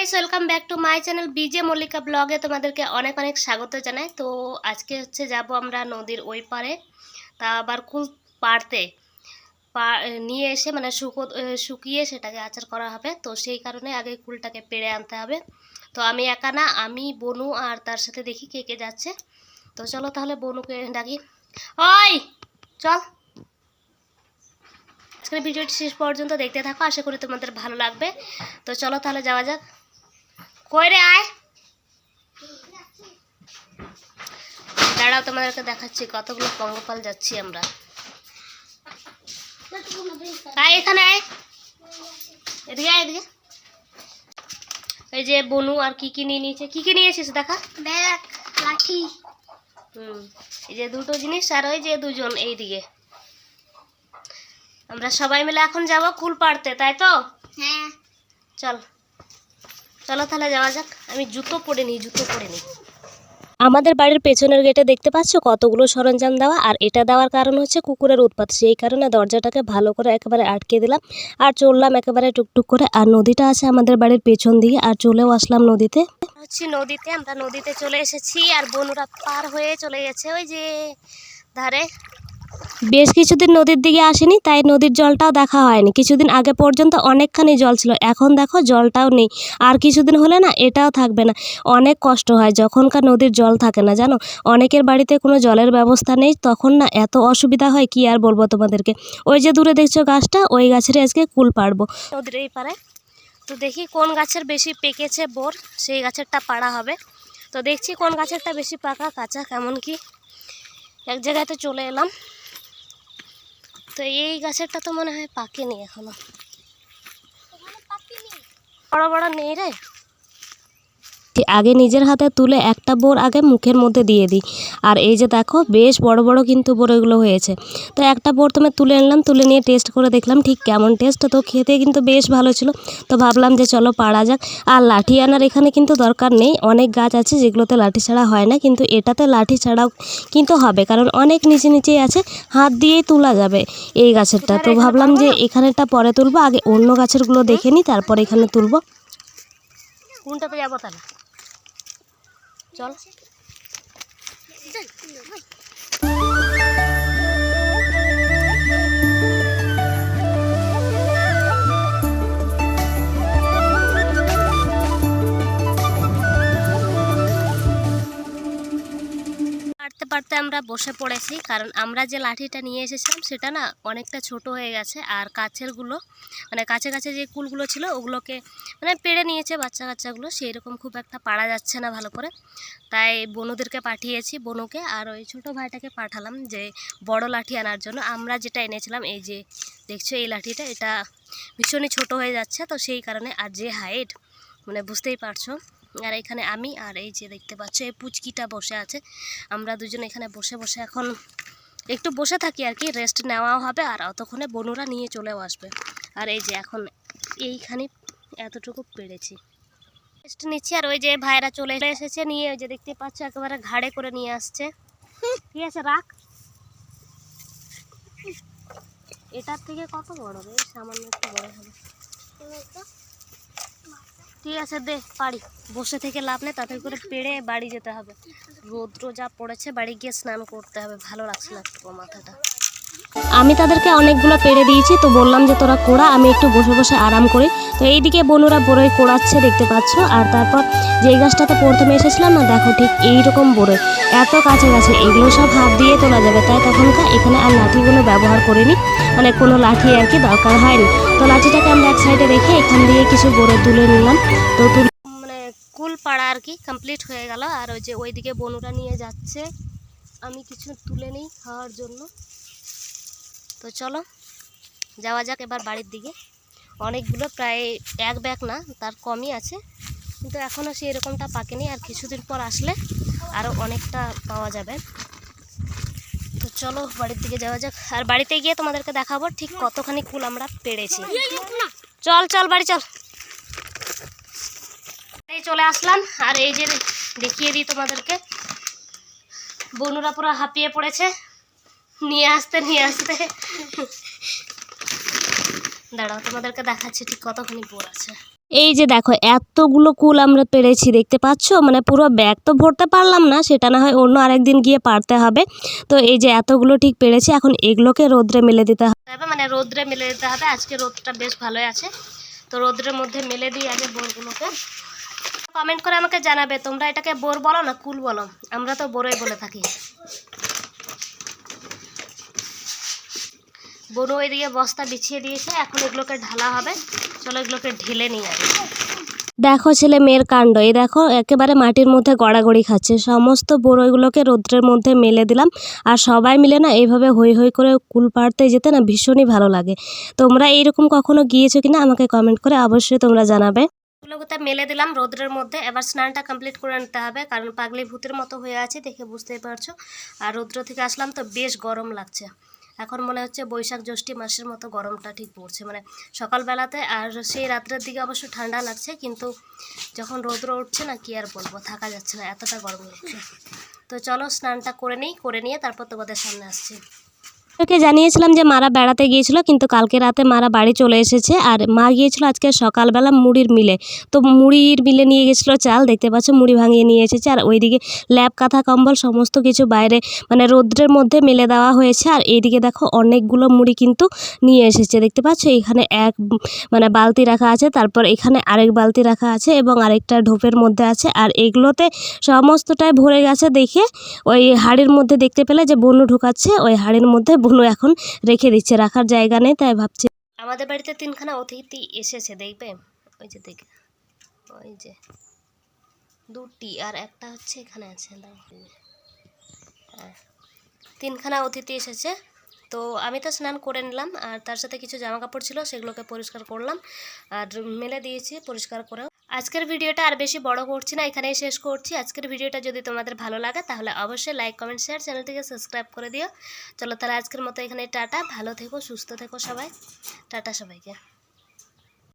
Guys, welcome back to my channel BJ Mallika ব্লগে তোমাদেরকে অনেক অনেক স্বাগত জানাই। তো আজকে যাব আমরা নদীর ওই পারে, তা আবার কুল পাড়তে নিয়ে এসে মানে শুকিয়ে সেটাকে আচার করা হবে। তো সেই কারণে আগে কুলটাকে পেড়ে আনতে হবে। তো আমি একা না, আমি বনু আর তার সাথে দেখি কে কে যাচ্ছে। তো চলো তাহলে বনুকে ডাকি। ওই চল, আজকের ভিডিওটি শেষ পর্যন্ত দেখতে থাকো, আশা করি তোমাদের ভালো লাগবে। তো চলো তাহলে যাওয়া যাক। কই রে, আয়, দাঁড়াও তোমাদেরকে দেখাচ্ছি কতগুলো পঙ্গপাল যাচ্ছি আমরা। আয় এখানে, আয় এদিকে, আয় এদিকে। এই যে বনু আর কি কি নিয়ে নিয়েছে, কি কি নিয়েছিস দেখা। ব্যাগ, লাঠি। এই যে দুটো জিনিস, আর ওই যে দুজন এইদিকে। আমরা সবাই মিলে এখন যাব কুল পাড়তে, তাই তো? হ্যাঁ চল চলো তাহলে যাওয়া যাক। আমি জুতো পরে নিই। আমাদের বাড়ির পেছনের গেটে দেখতে পাচ্ছ কতগুলো সরঞ্জাম দেওয়া, আর এটা দেওয়ার কারণ হচ্ছে কুকুরের উৎপাত। সেই কারণে দরজাটাকে ভালো করে একেবারে আটকে দিলাম আর চললাম একেবারে টুকটুক করে। আর নদীটা আছে আমাদের বাড়ির পেছন দিকে, আর চলেও আসলাম নদীতে। আমরা নদীতে চলে এসেছি, আর বনুরা পার হয়ে চলে গেছে ওই যে ধারে। বেশ কিছুদিন নদীর দিকে আসেনি, তাই নদীর জলটাও দেখা হয়নি। কিছুদিন আগে পর্যন্ত অনেকখানি জল ছিল, এখন দেখো জলটাও নেই। আর কিছুদিন হলে না এটাও থাকবে না। অনেক কষ্ট হয় যখনকার নদীর জল থাকে না, জানো। অনেকের বাড়িতে কোনো জলের ব্যবস্থা নেই, তখন না এত অসুবিধা হয় কি আর বলবো তোমাদেরকে। ওই যে দূরে দেখছো গাছটা, ওই গাছের আজকে কুল পাড়বো নদীর এই পারে। তো দেখি কোন গাছের বেশি পেকেছে বোর, সেই গাছেরটা পাড়া হবে। তো দেখছি কোন গাছেরটা বেশি পাকা কাঁচা কেমন কি। এক জায়গাতে চলে এলাম। তো এই গাছেরটা তো মনে হয় পাকেনি এখনো, বড় বড় নেই রে। আগে নিজের হাতে তুলে একটা বোর আগে মুখের মধ্যে দিয়ে দিই। আর এই যে দেখো বেশ বড় বড় কিন্তু বোর এগুলো হয়েছে। তো একটা বোর তুমি তুলে নিলাম, তুলে নিয়ে টেস্ট করে দেখলাম ঠিক কেমন টেস্ট। তো খেতে কিন্তু বেশ ভালো ছিল। তো ভাবলাম যে চলো পাড়া যাক। আর লাঠি আনার এখানে কিন্তু দরকার নেই, অনেক গাছ আছে যেগুলোতে লাঠি ছাড়া হয় না, কিন্তু এটাতে লাঠি ছাড়াও কিন্তু হবে, কারণ অনেক নিচে নিচেই আছে, হাত দিয়েই তোলা যাবে এই গাছেরটা। তো ভাবলাম যে এখানেরটা পরে তুলবো, আগে অন্য গাছেরগুলো দেখে নিই, তারপর এখানে তুলবো। কোনটাতে যাবো তাহলে চল। পারতে আমরা বসে পড়েছি, কারণ আমরা যে লাঠিটা নিয়ে এসেছিলাম সেটা না অনেকটা ছোট হয়ে গেছে। আর কাছেরগুলো মানে কাছে কাছে যে কুলগুলো ছিল ওগুলোকে মানে পেড়ে নিয়েছে বাচ্চা কাচ্চাগুলো, সেই রকম খুব একটা পারা যাচ্ছে না ভালো করে। তাই বনুদেরকে পাঠিয়েছি, বনুকে আর ওই ছোটো ভাইটাকে পাঠালাম যে বড় লাঠি আনার জন্য। আমরা যেটা এনেছিলাম এই যে দেখছো এই লাঠিটা, এটা ভীষণই ছোট হয়ে যাচ্ছে। তো সেই কারণে, আর যে হাইট মানে বুঝতেই পারছো। আর এখানে আমি আর এই যে দেখতে পাচ্ছ এই পুচকিটা বসে আছে। আমরা দুজন এখানে বসে বসে এখন একটু বসে থাকি আর কি, রেস্ট নেওয়াও হবে, আর অতক্ষণে বনুরা নিয়ে চলেও আসবে। আর এই যে এখন এইখানে এতটুকু পেরেছি, রেস্ট নিচ্ছি। আর ওই যে ভাইরা চলে এসেছে নিয়ে, ওই যে দেখতে পাচ্ছ একেবারে ঘাড়ে করে নিয়ে আসছে। ঠিক আছে রাখ, এটার থেকে কত বড় রে, সামান্য একটু বড় হবে। ঠিক আছে দে পারি, বসে থেকে লাভ নেই, তাড়াতাড়ি করে পেড়ে বাড়ি যেতে হবে। রৌদ্র যা পড়েছে, বাড়ি গিয়ে স্নান করতে হবে, ভালো লাগছে না একটু মাথাটা। আমি তাদেরকে অনেকগুলো পেড়ে দিয়েছি, তো বললাম যে তোরা কোড়া, আমি একটু বসে বসে আরাম করি। তো এইদিকে বনুরা বড়ই কোড়াচ্ছে দেখতে পাচ্ছ। আর তারপর যেই গাছটাতে প্রথমে এসেছিলাম না, দেখো ঠিক এইরকম বড়ই এত কাছে কাছে, এগুলো সব হাত দিয়ে তোলা যাবে। তাই তখনকার এখানে আর লাঠিগুলো ব্যবহার করিনি, মানে কোনো লাঠি আর কি দরকার হয়নি। তো লাঠিটাকে আমরা এক সাইডে রেখে এখান দিয়ে কিছু বড়ই তুলে নিলাম। তো মানে কুল পাড়া আর কি কমপ্লিট হয়ে গেল। আর ওই যে ওইদিকে বনুরা নিয়ে যাচ্ছে, আমি কিছু তুলে নিই খাওয়ার জন্য। তো চলো যাওয়া যাক এবার বাড়ির দিকে। অনেকগুলো, প্রায় এক ব্যাগ না তার কমই আছে, কিন্তু এখনও সেই এরকমটা পাকেনি। আর কিছুদিন পর আসলে আরও অনেকটা পাওয়া যাবে। তো চলো বাড়ির দিকে যাওয়া যাক, আর বাড়িতে গিয়ে তোমাদেরকে দেখাবো ঠিক কতখানি কুল আমরা পেড়েছি। চল চল বাড়ি চল। এই চলে আসলাম, আর এই যে দেখিয়ে দিই তোমাদেরকে, বনুরা পুরো হাঁপিয়ে পড়েছে নিয়ে আসতে দাঁড়াও তোমাদেরকে দেখাচ্ছি ঠিক কতখানি বোর আছে। এই যে দেখো এতগুলো কুল আমরা পেরেছি, দেখতে পাচ্ছ, মানে পুরো ব্যাগ তো ভরতে পারলাম না, সেটা না হয় অন্য আরেকদিন গিয়ে পারতে হবে। তো এই যে এতগুলো ঠিক পেরেছি, এখন এগুলোকে রোদ্রে মেলে দিতে হবে, মানে রোদ্রে মেলে দিতে হবে। আজকে রোদটা বেশ ভালোই আছে, তো রোদ্রের মধ্যে মেলে দিই আগে বোরগুলোকে। কমেন্ট করে আমাকে জানাবে তোমরা এটাকে বোর বলো না কুল বলো, আমরা তো বোরই বলে থাকি। বনু এদিকে বস্তা বিছিয়ে দিয়েছে, এখন এগুলোকে ঢালা হবে। চলো এগুলোকে ঢেলে নিই আগে। দেখো ছেলে মেয়ের কাণ্ড, এই দেখো একেবারে মাটির মধ্যে গড়াগড়ি খাচ্ছে। সমস্ত বড়ইগুলোকে রৌদ্রের মধ্যে মেলে দিলাম, আর সবাই মিলে না এইভাবে হই হই করে কুল পাড়তে যেতে না ভীষণই ভালো লাগে। তোমরা এইরকম কখনো গিয়েছো কিনা আমাকে কমেন্ট করে অবশ্যই তোমরা জানাবে। এগুলোকে মেলে দিলাম রৌদ্রের মধ্যে, এবার স্নানটা কমপ্লিট করে নিতে হবে, কারণ পাগলি ভূতের মতো হয়ে আছে দেখে বুঝতেই পারছো। আর রৌদ্র থেকে আসলাম তো বেশ গরম লাগছে, এখন মনে হচ্ছে বৈশাখ জ্যৈষ্ঠী মাসের মতো গরমটা ঠিক পড়ছে, মানে সকালবেলাতে। আর সেই রাত্রের দিকে অবশ্য ঠান্ডা লাগছে, কিন্তু যখন রৌদ্র উঠছে না কি আর বলবো, থাকা যাচ্ছে না, এতটা গরম লাগছে। তো চলো স্নানটা করে নিয়ে তারপর তোমাদের সামনে আসছি। ওকে জানিয়েছিলাম যে মারা বেড়াতে গিয়েছিল, কিন্তু কালকে রাতে মারা বাড়ি চলে এসেছে। আর মা গিয়েছিল আজকে সকালবেলা মুড়ির মিলে, তো মুড়ির মিলে নিয়ে গেছিলো চাল, দেখতে পাচ্ছ মুড়ি ভাঙিয়ে নিয়ে এসেছে। আর ওইদিকে ল্যাপ কাঁথা কম্বল সমস্ত কিছু বাইরে মানে রৌদ্রের মধ্যে মেলে দেওয়া হয়েছে। আর এইদিকে দেখো অনেকগুলো মুড়ি কিন্তু নিয়ে এসেছে, দেখতে পাচ্ছ এখানে মানে বালতি রাখা আছে, তারপর এখানে আরেক বালতি রাখা আছে এবং আরেকটা ঢোপের মধ্যে আছে। আর এগুলোতে সমস্তটাই ভরে গেছে দেখে ওই হাড়ির মধ্যে দেখতে পেলে যে বনু ঢুকাচ্ছে, ওই হাড়ির মধ্যে বনু এখন রেখে দিচ্ছে, রাখার জায়গা নেই, তাই ভাবছি। আমাদের বাড়িতে 3খানা অতিথি এসেছে, দেখবে ওই যে দেখে, ওই যে 2টি আর একটা হচ্ছে এখানে আছে। হ্যাঁ 3খানা অতিথি এসেছে। তো আমি তো স্নান করে নিলাম, আর তার সাথে কিছু জামা কাপড় ছিল সেগুলোকে পরিষ্কার করলাম আর মেলে দিয়েছি পরিষ্কার করেও। আজকের ভিডিওটা আর বেশি বড় করছি না, এখানেই শেষ করছি। আজকের ভিডিওটা যদি তোমাদের ভালো লাগে তাহলে অবশ্যই লাইক কমেন্ট শেয়ার, চ্যানেলটিকে সাবস্ক্রাইব করে দিও। চলো তাহলে আজকের মতো এখানে টাটা, ভালো থেকো সুস্থ থেকো সবাই, টাটা সবাইকে।